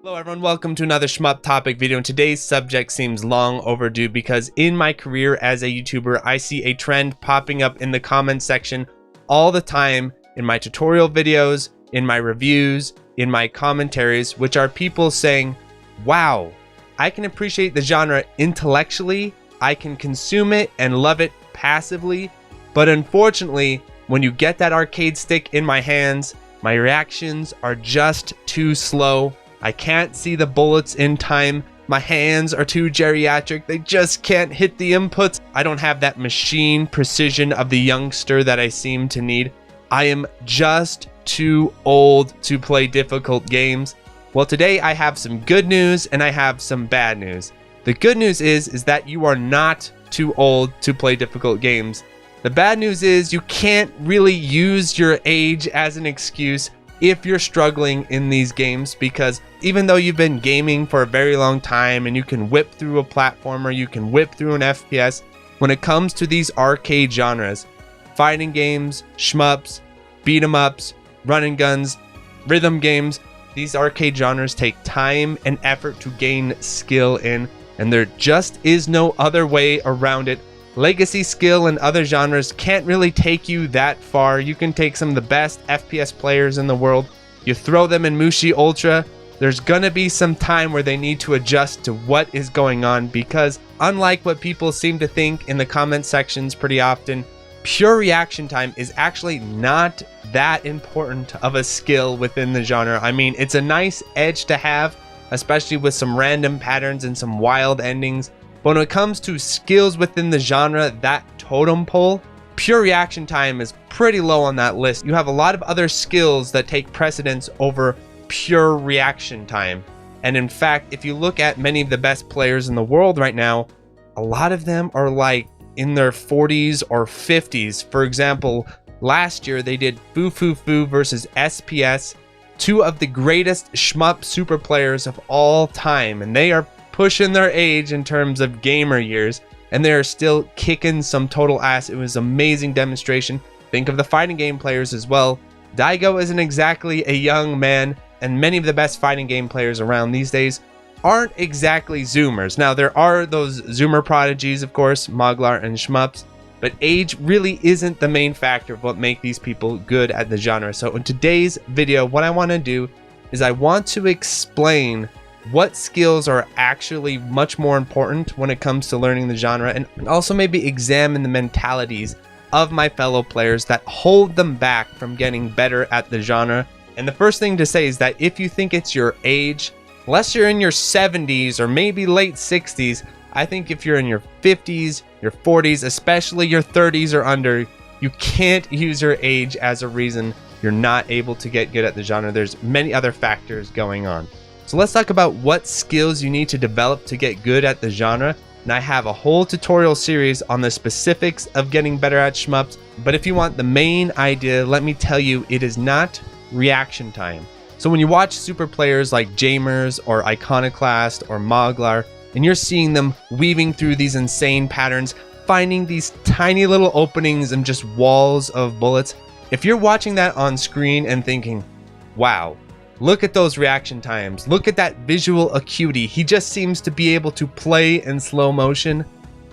Hello everyone, welcome to another shmup topic video, and today's subject seems long overdue because in my career as a YouTuber, I see a trend popping up in the comment section all the time in my tutorial videos, in my reviews, in my commentaries, which are people saying, wow, I can appreciate the genre intellectually, I can consume it and love it passively, but unfortunately, when you get that arcade stick in my hands, my reactions are just too slow. I can't see the bullets in time. My hands are too geriatric. They just can't hit the inputs. I don't have that machine precision of the youngster that I seem to need. I am just too old to play difficult games. Well, today I have some good news and I have some bad news. The good news is that you are not too old to play difficult games. The bad news is you can't really use your age as an excuse if you're struggling in these games, because even though you've been gaming for a very long time and you can whip through a platformer, you can whip through an FPS, when it comes to these arcade genres, fighting games, shmups, beat 'em ups, run and guns, rhythm games, these arcade genres take time and effort to gain skill in, and there just is no other way around it. Legacy skill in other genres can't really take you that far. You can take some of the best FPS players in the world, you throw them in Mushi Ultra, there's gonna be some time where they need to adjust to what is going on, because unlike what people seem to think in the comment sections pretty often, pure reaction time is actually not that important of a skill within the genre. I mean, it's a nice edge to have, especially with some random patterns and some wild endings. But when it comes to skills within the genre, that totem pole, pure reaction time is pretty low on that list. You have a lot of other skills that take precedence over pure reaction time. And in fact, if you look at many of the best players in the world right now, a lot of them are like in their 40s or 50s. For example, last year they did Foo Foo Foo versus SPS, two of the greatest shmup super players of all time, and they are pushing their age in terms of gamer years, and they're still kicking some total ass. It was an amazing demonstration. Think of the fighting game players as well. Daigo isn't exactly a young man, and many of the best fighting game players around these days aren't exactly zoomers. Now, there are those zoomer prodigies, of course, Moglar and shmups, but age really isn't the main factor of what make these people good at the genre. So in today's video, what I want to do is I want to explain what skills are actually much more important when it comes to learning the genre, and also maybe examine the mentalities of my fellow players that hold them back from getting better at the genre. And the first thing to say is that if you think it's your age, unless you're in your 70s or maybe late 60s, I think if you're in your 50s, your 40s, especially your 30s or under, you can't use your age as a reason you're not able to get good at the genre. There's many other factors going on. So let's talk about what skills you need to develop to get good at the genre. And I have a whole tutorial series on the specifics of getting better at shmups. But if you want the main idea, let me tell you, it is not reaction time. So when you watch super players like Jamers or Iconoclast or Moglar, and you're seeing them weaving through these insane patterns, finding these tiny little openings and just walls of bullets, if you're watching that on screen and thinking, wow, look at those reaction times, look at that visual acuity, he just seems to be able to play in slow motion,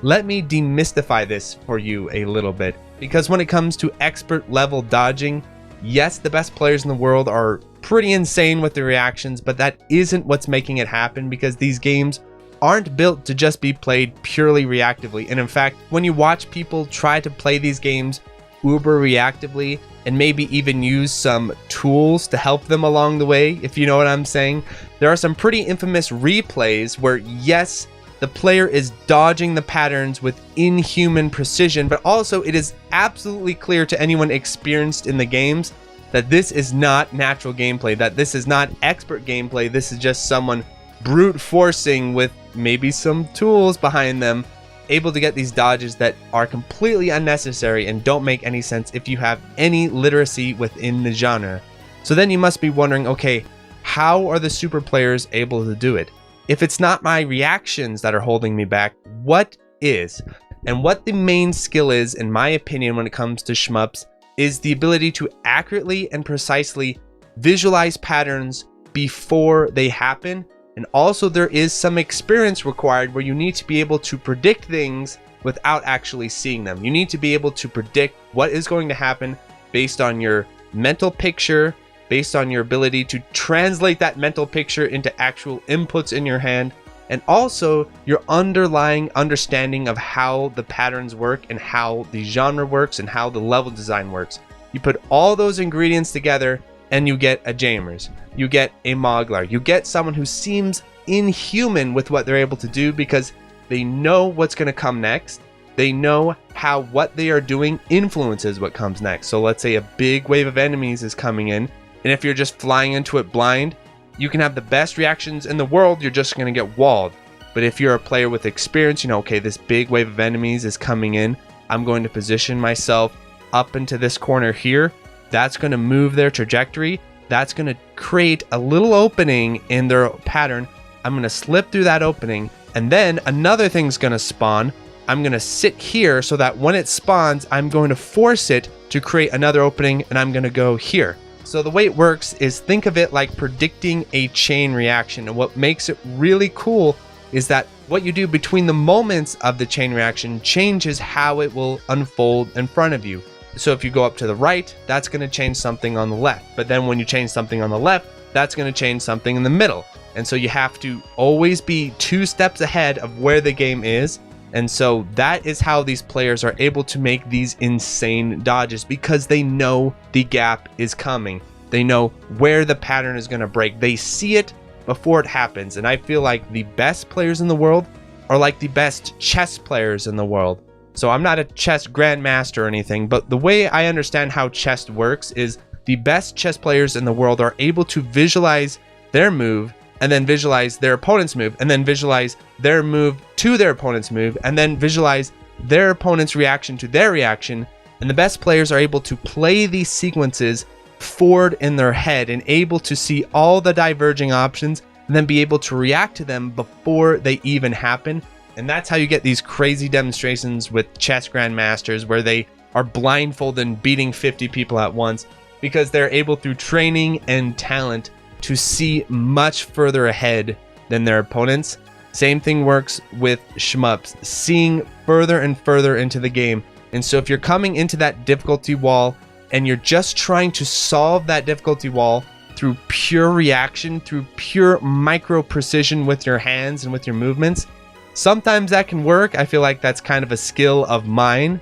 let me demystify this for you a little bit. Because when it comes to expert level dodging, yes, the best players in the world are pretty insane with the reactions, but that isn't what's making it happen, because these games aren't built to just be played purely reactively. And in fact, when you watch people try to play these games uber reactively, and maybe even use some tools to help them along the way, if you know what I'm saying, there are some pretty infamous replays where, yes, the player is dodging the patterns with inhuman precision, but also it is absolutely clear to anyone experienced in the games that this is not natural gameplay, that this is not expert gameplay, this is just someone brute forcing with maybe some tools behind them, able to get these dodges that are completely unnecessary and don't make any sense if you have any literacy within the genre. So then you must be wondering, okay, how are the super players able to do it? If it's not my reactions that are holding me back, what is? And what the main skill is, in my opinion, when it comes to shmups, is the ability to accurately and precisely visualize patterns before they happen. And also there is some experience required where you need to be able to predict things without actually seeing them. You need to be able to predict what is going to happen based on your mental picture, based on your ability to translate that mental picture into actual inputs in your hand, and also your underlying understanding of how the patterns work and how the genre works and how the level design works. You put all those ingredients together and you get a Jamers, you get a Moglar, you get someone who seems inhuman with what they're able to do because they know what's going to come next. They know how what they are doing influences what comes next. So let's say a big wave of enemies is coming in, and if you're just flying into it blind, you can have the best reactions in the world, you're just going to get walled. But if you're a player with experience, you know, okay, this big wave of enemies is coming in, I'm going to position myself up into this corner here. That's going to move their trajectory. That's going to create a little opening in their pattern. I'm going to slip through that opening, and then another thing's going to spawn. I'm going to sit here so that when it spawns, I'm going to force it to create another opening, and I'm going to go here. So the way it works is, think of it like predicting a chain reaction. And what makes it really cool is that what you do between the moments of the chain reaction changes how it will unfold in front of you. So if you go up to the right, that's going to change something on the left. But then when you change something on the left, that's going to change something in the middle. And so you have to always be 2 steps ahead of where the game is. And so that is how these players are able to make these insane dodges, because they know the gap is coming. They know where the pattern is going to break. They see it before it happens. And I feel like the best players in the world are like the best chess players in the world. So I'm not a chess grandmaster or anything, but the way I understand how chess works is the best chess players in the world are able to visualize their move, and then visualize their opponent's move, and then visualize their move to their opponent's move, and then visualize their opponent's reaction to their reaction. And the best players are able to play these sequences forward in their head and able to see all the diverging options and then be able to react to them before they even happen. And that's how you get these crazy demonstrations with chess grandmasters where they are blindfolded and beating 50 people at once, because they're able, through training and talent, to see much further ahead than their opponents. Same thing works with shmups, seeing further and further into the game. And so if you're coming into that difficulty wall and you're just trying to solve that difficulty wall through pure reaction, through pure micro precision with your hands and with your movements, sometimes that can work. I feel like that's kind of a skill of mine.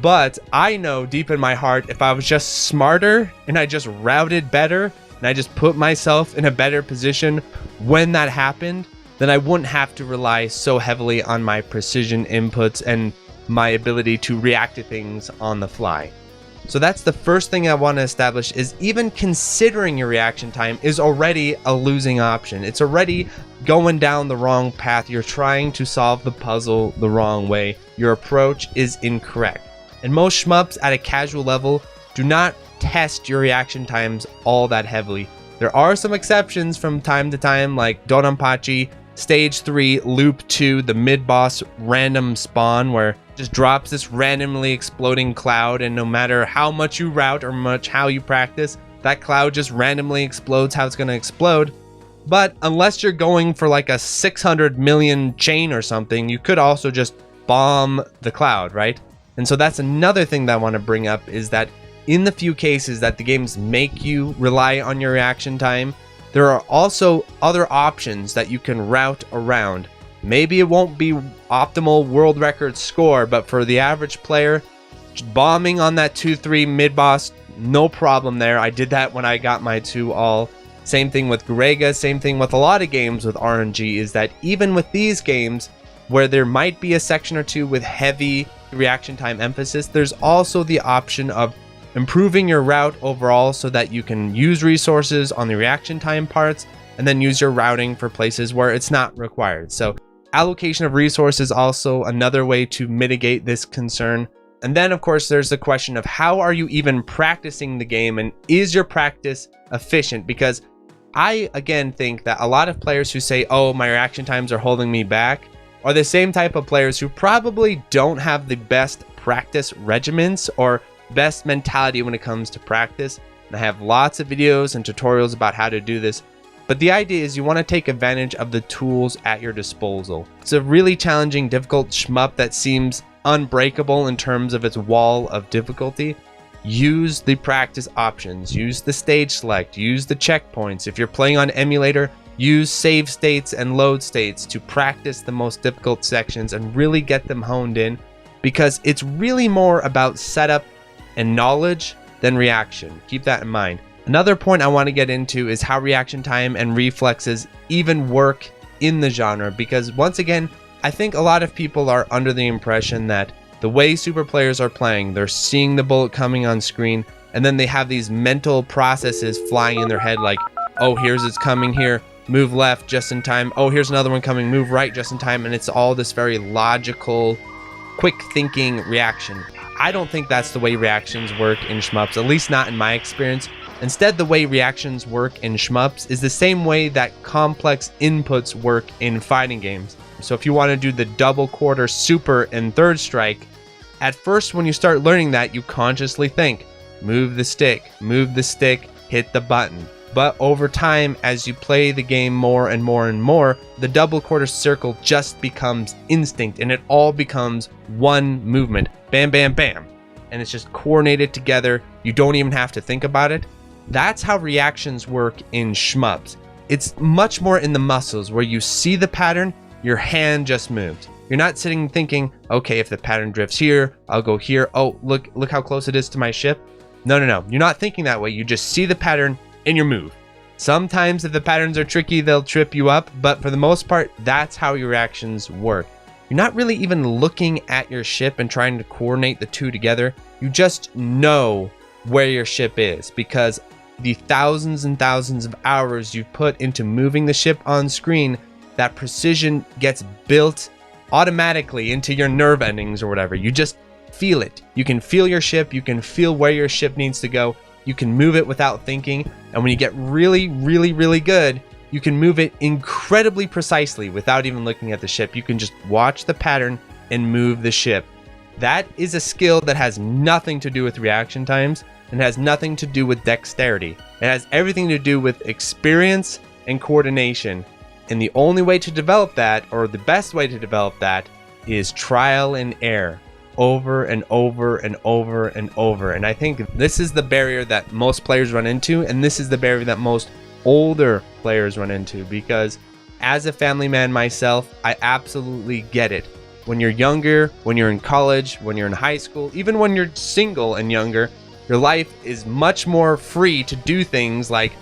But I know deep in my heart, if I was just smarter and I just routed better, and I just put myself in a better position when that happened, then I wouldn't have to rely so heavily on my precision inputs and my ability to react to things on the fly. So that's the first thing I want to establish, is even considering your reaction time is already a losing option. It's already going down the wrong path. You're trying to solve the puzzle the wrong way. Your approach is incorrect. And most shmups at a casual level do not test your reaction times all that heavily. There are some exceptions from time to time, like Donanpachi, Stage 3, Loop 2, the mid-boss random spawn, where it just drops this randomly exploding cloud, and no matter how much you route or how you practice, that cloud just randomly explodes how it's going to explode. But unless you're going for like a 600 million chain or something, you could also just bomb the cloud, right? And so that's another thing that I want to bring up, is that in the few cases that the games make you rely on your reaction time, there are also other options that you can route around. Maybe it won't be optimal world record score, but for the average player, bombing on that 2-3 mid-boss, no problem there. I did that when I got my 2 all. Same thing with Gurega, same thing with a lot of games with RNG, is that even with these games, where there might be a section or two with heavy reaction time emphasis, there's also the option of improving your route overall so that you can use resources on the reaction time parts and then use your routing for places where it's not required. So allocation of resources also another way to mitigate this concern. And then of course there's the question of how are you even practicing the game, and is your practice efficient? Because I again think that a lot of players who say, oh, my reaction times are holding me back, are the same type of players who probably don't have the best practice regimens or best mentality when it comes to practice. And I have lots of videos and tutorials about how to do this. But the idea is you want to take advantage of the tools at your disposal. It's a really challenging, difficult shmup that seems unbreakable in terms of its wall of difficulty. Use the practice options, use the stage select, use the checkpoints. If you're playing on emulator, use save states and load states to practice the most difficult sections and really get them honed in, because it's really more about setup and knowledge than reaction. Keep that in mind. Another point I want to get into is how reaction time and reflexes even work in the genre, because once again, I think a lot of people are under the impression that the way super players are playing, they're seeing the bullet coming on screen, and then they have these mental processes flying in their head like, oh, here's it's coming here, move left just in time, oh, here's another one coming, move right just in time, and it's all this very logical, quick thinking reaction. I don't think that's the way reactions work in shmups, at least not in my experience. Instead, the way reactions work in shmups is the same way that complex inputs work in fighting games. So if you want to do the double quarter, super, and third strike, at first when you start learning that, you consciously think, move the stick, hit the button. But over time, as you play the game more and more and more, the double quarter circle just becomes instinct, and it all becomes one movement. Bam, bam, bam. And it's just coordinated together. You don't even have to think about it. That's how reactions work in shmups. It's much more in the muscles, where you see the pattern, your hand just moves. You're not sitting thinking, okay, if the pattern drifts here, I'll go here. Oh, look how close it is to my ship. No. You're not thinking that way. You just see the pattern and you move. Sometimes if the patterns are tricky, they'll trip you up, but for the most part, that's how your reactions work. You're not really even looking at your ship and trying to coordinate the two together. You just know where your ship is, because the thousands and thousands of hours you've put into moving the ship on screen, that precision gets built automatically into your nerve endings or whatever. You just feel it. You can feel your ship. You can feel where your ship needs to go. You can move it without thinking. And when you get really, really, really good, you can move it incredibly precisely without even looking at the ship. You can just watch the pattern and move the ship. That is a skill that has nothing to do with reaction times and has nothing to do with dexterity. It has everything to do with experience and coordination. And the only way to develop that, or the best way to develop that, is trial and error, over and over and over and over. And I think this is the barrier that most players run into, and this is the barrier that most older players run into, because as a family man myself, I absolutely get it. When you're younger, when you're in college, when you're in high school, even when you're single and younger, your life is much more free to do things like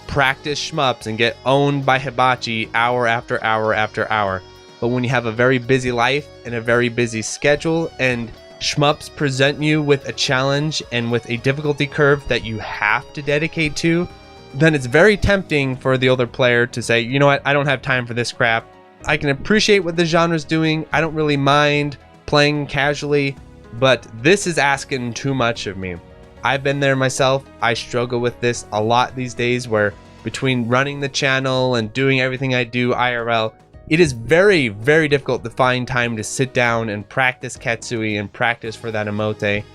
practice shmups and get owned by hibachi hour after hour after hour. But when you have a very busy life and a very busy schedule, and shmups present you with a challenge and with a difficulty curve that you have to dedicate to, then it's very tempting for the older player to say, you know what, I don't have time for this crap. I can appreciate what the genre's doing. I don't really mind playing casually, but this is asking too much of me. I've been there myself. I struggle with this a lot these days, where between running the channel and doing everything I do IRL, it is very, very difficult to find time to sit down and practice Ketsui and practice for that emote.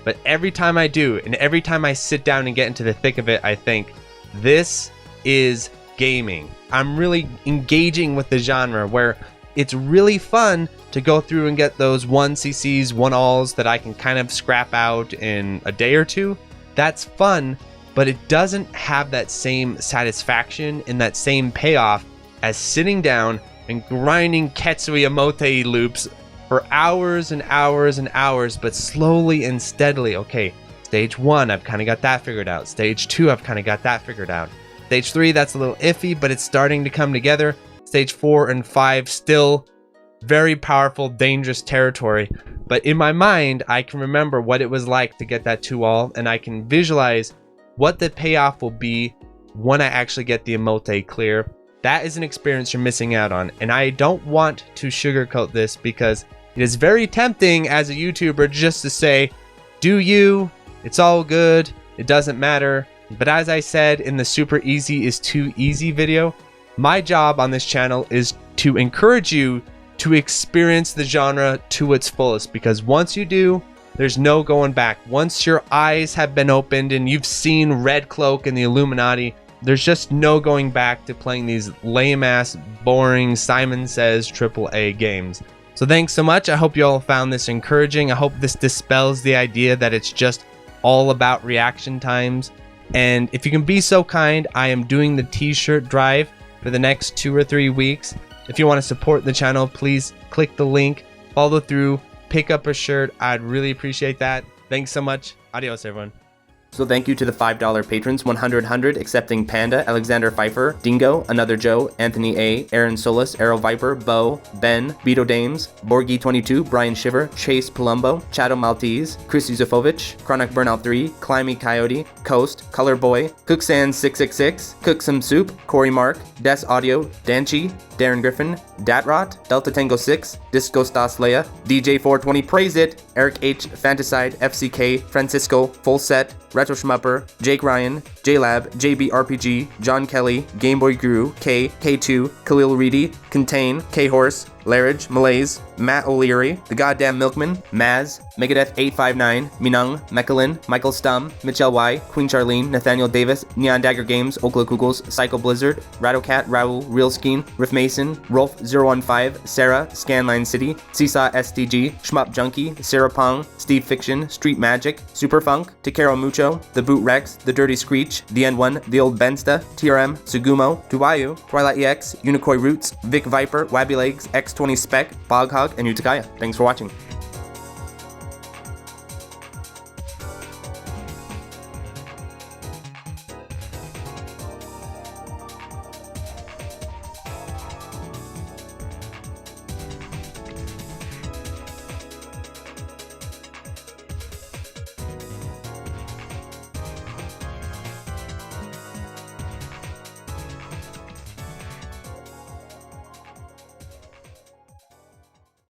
But every time I do, and every time I sit down and get into the thick of it, I think, this is gaming. I'm really engaging with the genre, where it's really fun to go through and get those 1cc's, 1-alls that I can kind of scrap out in a day or two. That's fun, but it doesn't have that same satisfaction and that same payoff as sitting down and grinding Ketsui emote loops for hours and hours and hours, but slowly and steadily. Okay, stage 1, I've kind of got that figured out. Stage 2, I've kind of got that figured out. Stage 3, that's a little iffy, but it's starting to come together. Stage 4 and 5, still very powerful, dangerous territory. But in my mind, I can remember what it was like to get that 2-all, and I can visualize what the payoff will be when I actually get the emote clear. That is an experience you're missing out on, and I don't want to sugarcoat this, because it is very tempting as a YouTuber just to say, do you, it's all good, it doesn't matter. But as I said in the super easy is too easy video, my job on this channel is to encourage you to experience the genre to its fullest, because once you do, there's no going back. Once your eyes have been opened and you've seen Red Cloak and the Illuminati, There's just no going back to playing these lame-ass, boring Simon Says AAA games. So thanks so much. I hope you all found this encouraging. I hope this dispels the idea that it's just all about reaction times. And if you can be so kind, I am doing the t-shirt drive for the next 2 or 3 weeks. If you want to support the channel, please click the link, follow through, pick up a shirt. I'd really appreciate that. Thanks so much. Adios, everyone. So thank you to the $5 patrons, 100, accepting Panda, Alexander Pfeiffer, Dingo, Another Joe, Anthony A, Aaron Solis, Arrow Viper, Bo, Ben, Beto Dames, Borgie22, Brian Shiver, Chase Palumbo, Chato Maltese, Chris Yuzefovich, Chronic Burnout 3, Climby Coyote, Coast, Color Boy, Cooksan666, Cook Some Soup, Corey Mark, Des Audio, Danchi, Darren Griffin, Datrot, Delta Tango 6, Disco Stas Leia, DJ420 Praise It, Eric H, Fantaside, FCK, Francisco, Full Set, Retro Shmupper, Jake Ryan, JLab, JB RPG, John Kelly, Gameboy Guru, K, K2, Khalil Reedy, Contain, K-Horse, Larridge, Malaise, Matt O'Leary, The Goddamn Milkman, Maz, Megadeth 859, Minung, Mechalin, Michael Stum, Mitchell Y, Queen Charlene, Nathaniel Davis, Neon Dagger Games, Okla Kugels, Psycho Blizzard, Rattlecat, Raul, Real Skeen, Riff Mason, Rolf015, Sarah, Scanline City, Seesaw STG, Shmup Junkie, Sarah Pong, Steve Fiction, Street Magic, Superfunk, Takero Mucho, The Boot Rex, The Dirty Screech, The N1, The Old Bensta, TRM, Sugumo, Tuwayu, Twilight EX, Unikoi Roots, Vic Viper, Wabby Legs, X20 Spec, Boghog, and Utakaya. Thanks for watching.